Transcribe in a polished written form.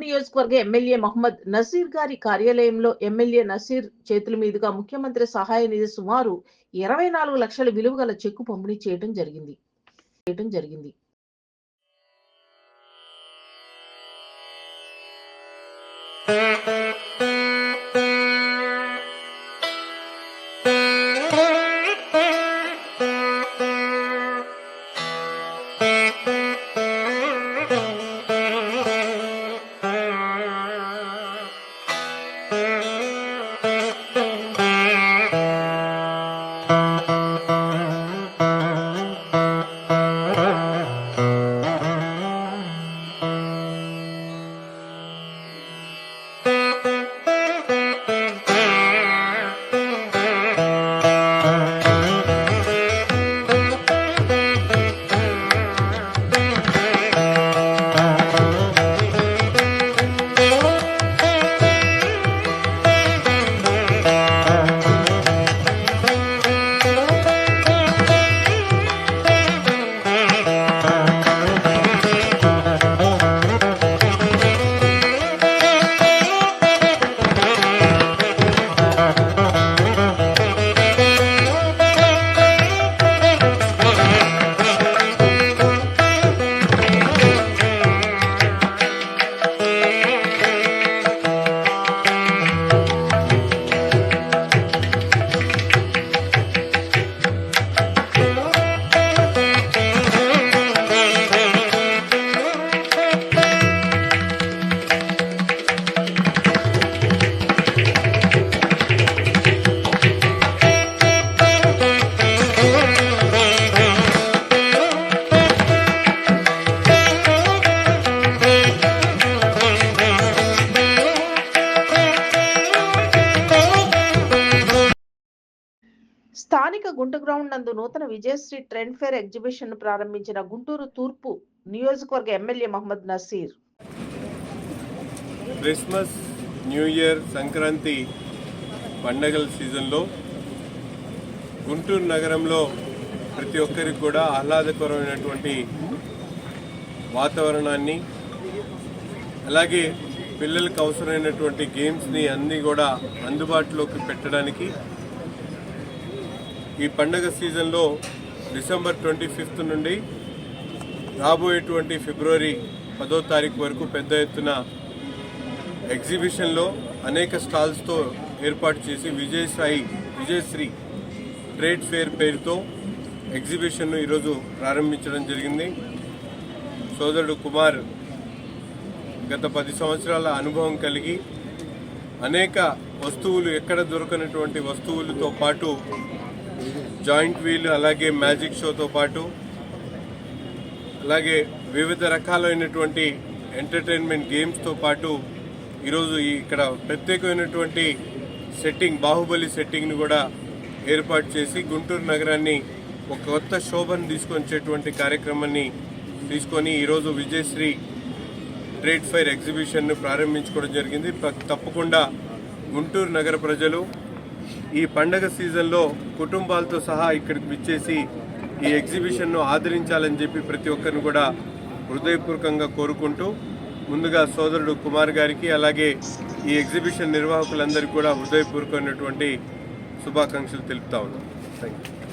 నియోజకవర్గ ఎమ్మెల్యే మహమ్మద్ నసీర్ గారి కార్యాలయంలో ఎమ్మెల్యే నసీర్ చేతుల మీదుగా ముఖ్యమంత్రి సహాయ నిధి సుమారు 24 లక్షల విలువ గల చెక్కు పంపిణీ చేయడం జరిగింది. స్థానిక గుంట గ్రౌండ్ నందు నూతన విజయశ్రీ ట్రెండ్ ఫేర్ ఎగ్జిబిషన్ ను ప్రారంభించిన గుంటూరు తూర్పు నియోజకవర్గ MLA Mohammed Naseer. Christmas, new year, Sankranti పండగల సీజన్లో గుంటూరు నగరంలో ప్రతి ఒక్కరికి కూడా ఆహ్లాదకరమైనటువంటి వాతావరణాన్ని, అలాగే పిల్లలకు అవసరమైనటువంటి గేమ్స్ని అన్నీ కూడా అందుబాటులోకి పెట్టడానికి ఈ పండగ సీజన్లో డిసెంబర్ 25 నుండి రాబోయేటువంటి ఫిబ్రవరి 10వ తారీఖు వరకు పెద్ద ఎత్తున ఎగ్జిబిషన్లో అనేక స్టాల్స్తో ఏర్పాటు చేసి విజయశ్రీ ట్రేడ్ ఫేర్ పేరుతో ఎగ్జిబిషన్ను ఈరోజు ప్రారంభించడం జరిగింది. సోదరుడు కుమార్ గత 10 సంవత్సరాల అనుభవం కలిగి అనేక వస్తువులు, ఎక్కడ దొరకనటువంటి వస్తువులతో పాటు జాయింట్ వీల్, అలాగే మ్యాజిక్ షోతో పాటు అలాగే వివిధ రకాలైనటువంటి ఎంటర్టైన్మెంట్ గేమ్స్తో పాటు ఈరోజు ఇక్కడ ప్రత్యేకమైనటువంటి సెట్టింగ్, బాహుబలి సెట్టింగ్ను కూడా ఏర్పాటు చేసి గుంటూరు నగరాన్ని ఒక కొత్త శోభను తీసుకొచ్చేటువంటి కార్యక్రమాన్ని తీసుకొని ఈరోజు విజయశ్రీ ట్రేడ్ ఫైర్ ఎగ్జిబిషన్ను ప్రారంభించుకోవడం జరిగింది. తప్పకుండా గుంటూరు నగర ప్రజలు ఈ పండగ సీజన్లో కుటుంబాలతో సహా ఇక్కడికి విచ్చేసి ఈ ఎగ్జిబిషన్ను ఆదరించాలని చెప్పి ప్రతి ఒక్కరిని కూడా హృదయపూర్వకంగా కోరుకుంటూ, ముందుగా సోదరుడు కుమార్ గారికి అలాగే ఈ ఎగ్జిబిషన్ నిర్వాహకులందరికీ కూడా హృదయపూర్వకమైనటువంటి శుభాకాంక్షలు తెలుపుతా ఉన్నాం. Thank you.